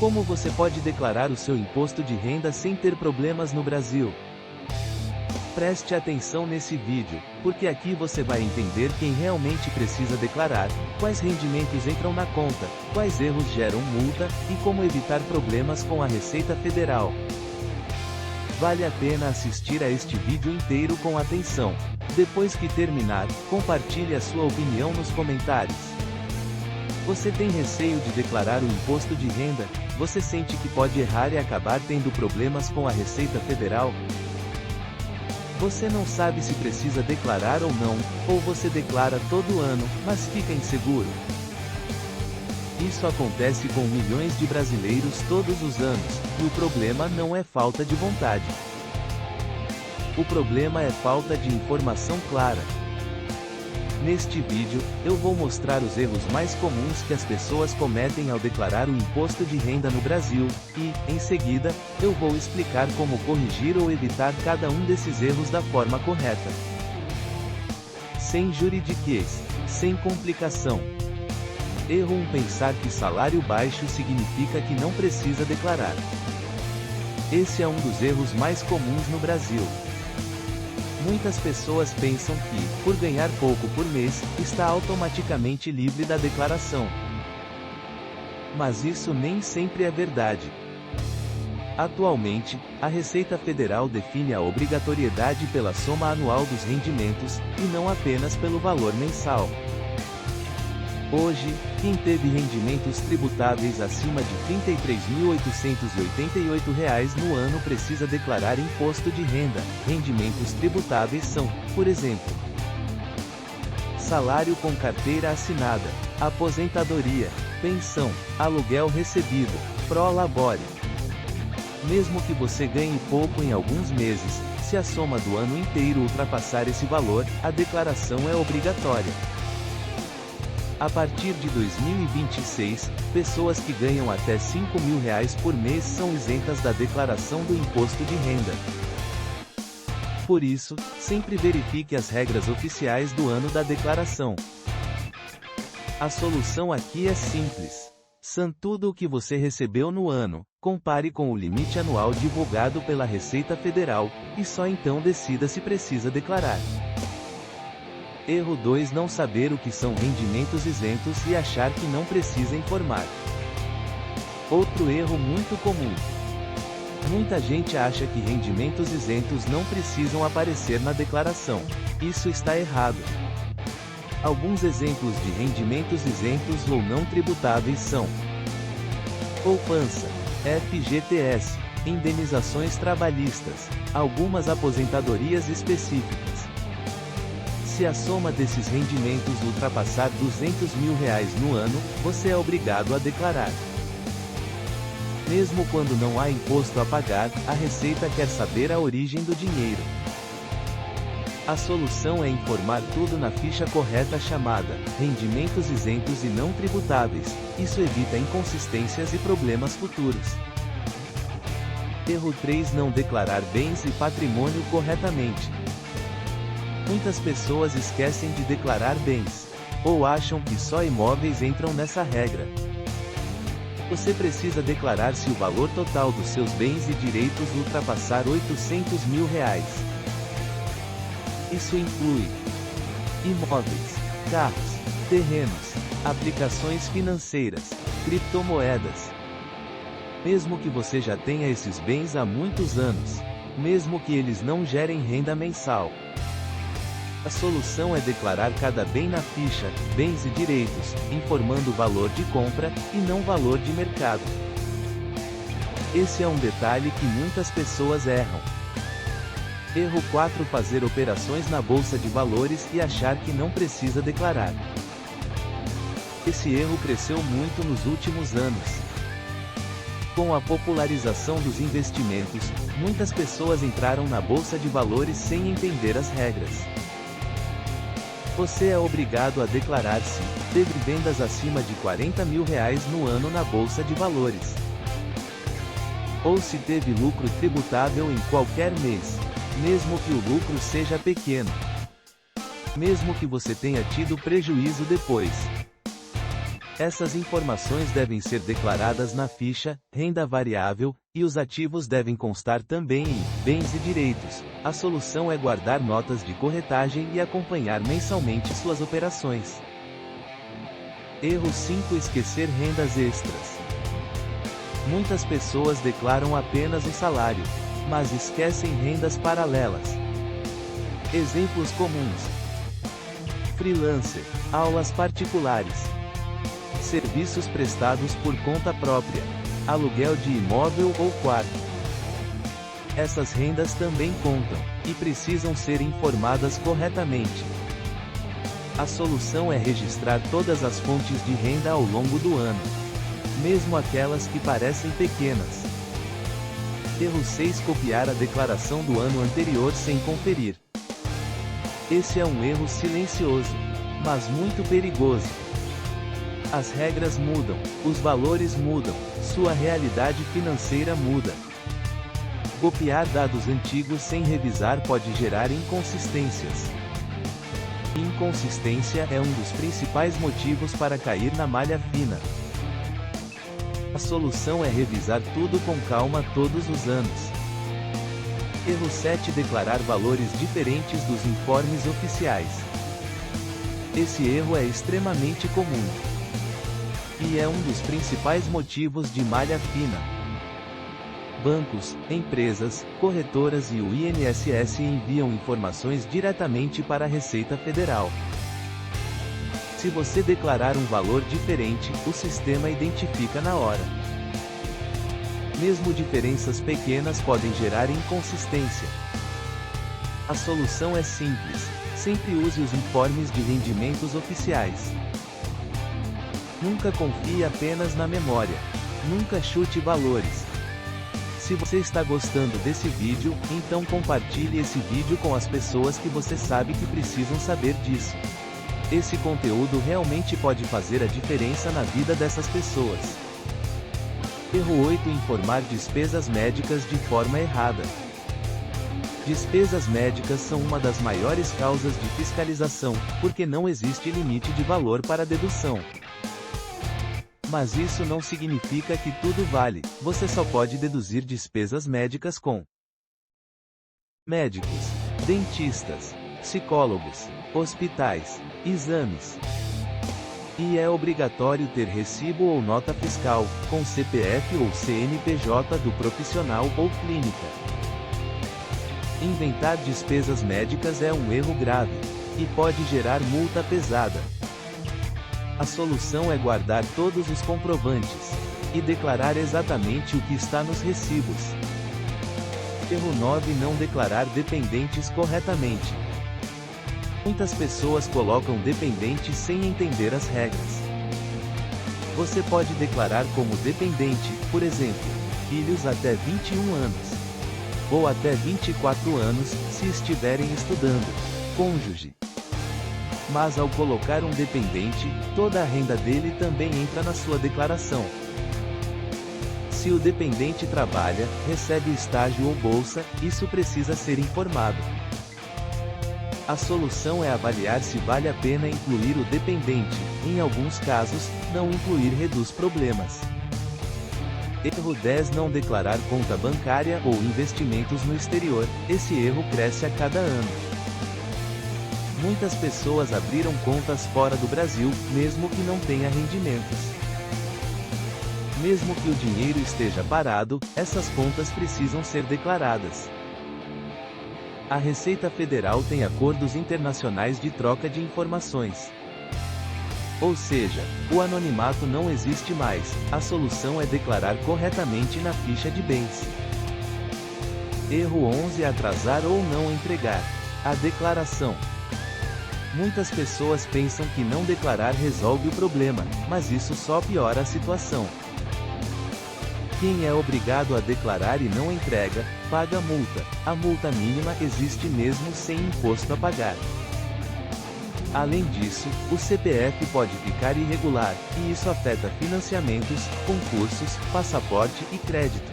Como você pode declarar o seu imposto de renda sem ter problemas no Brasil? Preste atenção nesse vídeo, porque aqui você vai entender quem realmente precisa declarar, quais rendimentos entram na conta, quais erros geram multa, e como evitar problemas com a Receita Federal. Vale a pena assistir a este vídeo inteiro com atenção. Depois que terminar, compartilhe a sua opinião nos comentários. Você tem receio de declarar o imposto de renda? Você sente que pode errar e acabar tendo problemas com a Receita Federal? Você não sabe se precisa declarar ou não, ou você declara todo ano, mas fica inseguro? Isso acontece com milhões de brasileiros todos os anos, e o problema não é falta de vontade. O problema é falta de informação clara. Neste vídeo, eu vou mostrar os erros mais comuns que as pessoas cometem ao declarar o imposto de renda no Brasil, e, em seguida, eu vou explicar como corrigir ou evitar cada um desses erros da forma correta. Sem juridiquês, sem complicação. Erro 1: pensar que salário baixo significa que não precisa declarar. Esse é um dos erros mais comuns no Brasil. Muitas pessoas pensam que, por ganhar pouco por mês, está automaticamente livre da declaração. Mas isso nem sempre é verdade. Atualmente, a Receita Federal define a obrigatoriedade pela soma anual dos rendimentos, e não apenas pelo valor mensal. Hoje, quem teve rendimentos tributáveis acima de R$ 33.888 no ano precisa declarar imposto de renda. Rendimentos tributáveis são, por exemplo, salário com carteira assinada, aposentadoria, pensão, aluguel recebido, pró-labore. Mesmo que você ganhe pouco em alguns meses, se a soma do ano inteiro ultrapassar esse valor, a declaração é obrigatória. A partir de 2026, pessoas que ganham até R$ 5.000 por mês são isentas da declaração do imposto de renda. Por isso, sempre verifique as regras oficiais do ano da declaração. A solução aqui é simples. São tudo o que você recebeu no ano, compare com o limite anual divulgado pela Receita Federal, e só então decida se precisa declarar. Erro 2: não saber o que são rendimentos isentos e achar que não precisa informar. Outro erro muito comum. Muita gente acha que rendimentos isentos não precisam aparecer na declaração. Isso está errado. Alguns exemplos de rendimentos isentos ou não tributáveis são: poupança, FGTS, indenizações trabalhistas, algumas aposentadorias específicas. Se a soma desses rendimentos ultrapassar R$ 200.000 no ano, você é obrigado a declarar. Mesmo quando não há imposto a pagar, a Receita quer saber a origem do dinheiro. A solução é informar tudo na ficha correta chamada Rendimentos Isentos e Não Tributáveis. Isso evita inconsistências e problemas futuros. Erro 3: não declarar bens e patrimônio corretamente. Muitas pessoas esquecem de declarar bens, ou acham que só imóveis entram nessa regra. Você precisa declarar se o valor total dos seus bens e direitos ultrapassar R$ 800.000. Isso inclui imóveis, carros, terrenos, aplicações financeiras, criptomoedas. Mesmo que você já tenha esses bens há muitos anos, mesmo que eles não gerem renda mensal, a solução é declarar cada bem na ficha, bens e direitos, informando o valor de compra, e não valor de mercado. Esse é um detalhe que muitas pessoas erram. Erro 4: fazer operações na Bolsa de Valores e achar que não precisa declarar. Esse erro cresceu muito nos últimos anos. Com a popularização dos investimentos, muitas pessoas entraram na Bolsa de Valores sem entender as regras. Você é obrigado a declarar se teve vendas acima de R$ 40.000 no ano na Bolsa de Valores, ou se teve lucro tributável em qualquer mês, mesmo que o lucro seja pequeno, mesmo que você tenha tido prejuízo depois. Essas informações devem ser declaradas na ficha, renda variável, e os ativos devem constar também em bens e direitos. A solução é guardar notas de corretagem e acompanhar mensalmente suas operações. Erro 5: esquecer rendas extras. Muitas pessoas declaram apenas o salário, mas esquecem rendas paralelas. Exemplos comuns: freelancer, aulas particulares, serviços prestados por conta própria, aluguel de imóvel ou quarto. Essas rendas também contam, e precisam ser informadas corretamente. A solução é registrar todas as fontes de renda ao longo do ano, mesmo aquelas que parecem pequenas. Erro 6: copiar a declaração do ano anterior sem conferir. Esse é um erro silencioso, mas muito perigoso. As regras mudam, os valores mudam, sua realidade financeira muda. Copiar dados antigos sem revisar pode gerar inconsistências. Inconsistência é um dos principais motivos para cair na malha fina. A solução é revisar tudo com calma todos os anos. Erro 7: declarar valores diferentes dos informes oficiais. Esse erro é extremamente comum. E é um dos principais motivos de malha fina. Bancos, empresas, corretoras e o INSS enviam informações diretamente para a Receita Federal. Se você declarar um valor diferente, o sistema identifica na hora. Mesmo diferenças pequenas podem gerar inconsistência. A solução é simples: sempre use os informes de rendimentos oficiais. Nunca confie apenas na memória. Nunca chute valores. Se você está gostando desse vídeo, então compartilhe esse vídeo com as pessoas que você sabe que precisam saber disso. Esse conteúdo realmente pode fazer a diferença na vida dessas pessoas. Erro 8: informar despesas médicas de forma errada. Despesas médicas são uma das maiores causas de fiscalização, porque não existe limite de valor para dedução. Mas isso não significa que tudo vale, você só pode deduzir despesas médicas com médicos, dentistas, psicólogos, hospitais, exames. E é obrigatório ter recibo ou nota fiscal, com CPF ou CNPJ do profissional ou clínica. Inventar despesas médicas é um erro grave, e pode gerar multa pesada. A solução é guardar todos os comprovantes, e declarar exatamente o que está nos recibos. Erro 9: não declarar dependentes corretamente. Muitas pessoas colocam dependentes sem entender as regras. Você pode declarar como dependente, por exemplo, filhos até 21 anos. Ou até 24 anos, se estiverem estudando. Cônjuge. Mas ao colocar um dependente, toda a renda dele também entra na sua declaração. Se o dependente trabalha, recebe estágio ou bolsa, isso precisa ser informado. A solução é avaliar se vale a pena incluir o dependente. Em alguns casos, não incluir reduz problemas. Erro 10: não declarar conta bancária ou investimentos no exterior. Esse erro cresce a cada ano. Muitas pessoas abriram contas fora do Brasil, mesmo que não tenha rendimentos. Mesmo que o dinheiro esteja parado, essas contas precisam ser declaradas. A Receita Federal tem acordos internacionais de troca de informações. Ou seja, o anonimato não existe mais, a solução é declarar corretamente na ficha de bens. Erro 11: atrasar ou não entregar a declaração. Muitas pessoas pensam que não declarar resolve o problema, mas isso só piora a situação. Quem é obrigado a declarar e não entrega, paga multa. A multa mínima existe mesmo sem imposto a pagar. Além disso, o CPF pode ficar irregular, e isso afeta financiamentos, concursos, passaporte e crédito.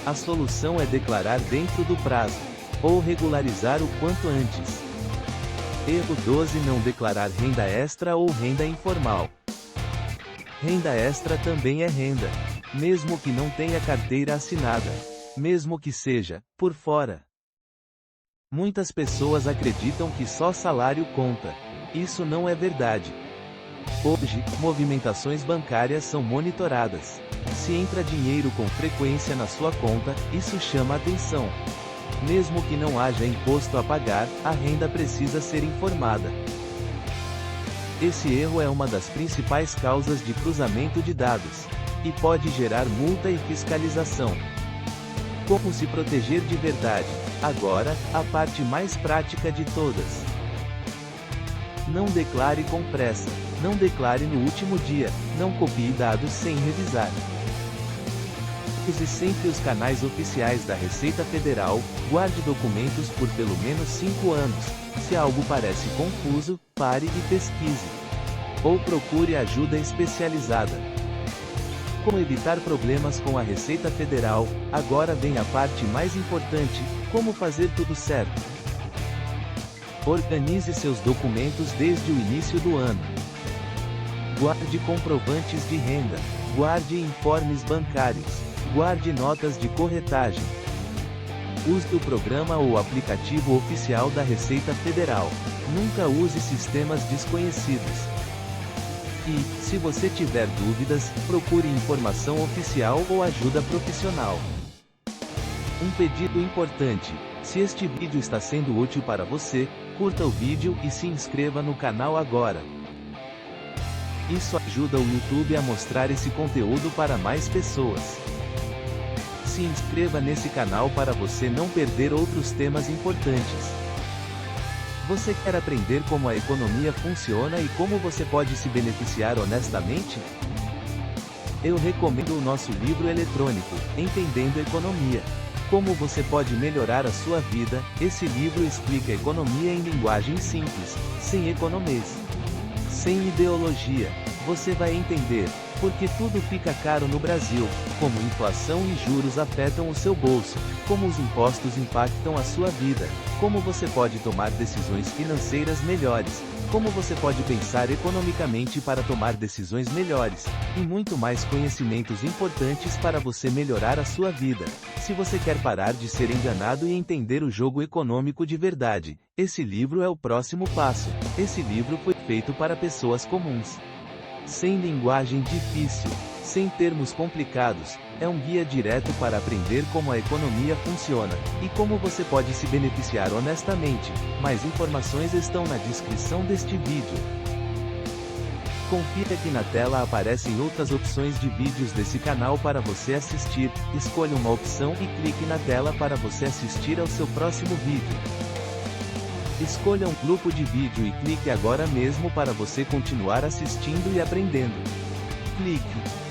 A solução é declarar dentro do prazo, ou regularizar o quanto antes. Erro 12: não declarar renda extra ou renda informal. Renda extra também é renda. Mesmo que não tenha carteira assinada. Mesmo que seja, por fora. Muitas pessoas acreditam que só salário conta. Isso não é verdade. Hoje, movimentações bancárias são monitoradas. Se entra dinheiro com frequência na sua conta, isso chama atenção. Mesmo que não haja imposto a pagar, a renda precisa ser informada. Esse erro é uma das principais causas de cruzamento de dados. E pode gerar multa e fiscalização. Como se proteger de verdade? Agora, a parte mais prática de todas. Não declare com pressa. Não declare no último dia. Não copie dados sem revisar. Use sempre os canais oficiais da Receita Federal. Guarde documentos por pelo menos 5 anos. Se algo parece confuso, pare e pesquise. Ou procure ajuda especializada. Como evitar problemas com a Receita Federal? Agora vem a parte mais importante: como fazer tudo certo. Organize seus documentos desde o início do ano. Guarde comprovantes de renda. Guarde informes bancários. Guarde notas de corretagem. Use o programa ou aplicativo oficial da Receita Federal. Nunca use sistemas desconhecidos. E, se você tiver dúvidas, procure informação oficial ou ajuda profissional. Um pedido importante: se este vídeo está sendo útil para você, curta o vídeo e se inscreva no canal agora. Isso ajuda o YouTube a mostrar esse conteúdo para mais pessoas. Se inscreva nesse canal para você não perder outros temas importantes. Você quer aprender como a economia funciona e como você pode se beneficiar honestamente? Eu recomendo o nosso livro eletrônico, Entendendo Economia. Como você pode melhorar a sua vida? Esse livro explica a economia em linguagem simples, sem economês, sem ideologia. Você vai entender porque tudo fica caro no Brasil, como inflação e juros afetam o seu bolso, como os impostos impactam a sua vida, como você pode tomar decisões financeiras melhores, como você pode pensar economicamente para tomar decisões melhores, e muito mais conhecimentos importantes para você melhorar a sua vida. Se você quer parar de ser enganado e entender o jogo econômico de verdade, esse livro é o próximo passo. Esse livro foi feito para pessoas comuns. Sem linguagem difícil, sem termos complicados, é um guia direto para aprender como a economia funciona, e como você pode se beneficiar honestamente. Mais informações estão na descrição deste vídeo. Confira que na tela aparecem outras opções de vídeos desse canal para você assistir, escolha uma opção e clique na tela para você assistir ao seu próximo vídeo. Escolha um grupo de vídeo e clique agora mesmo para você continuar assistindo e aprendendo. Clique.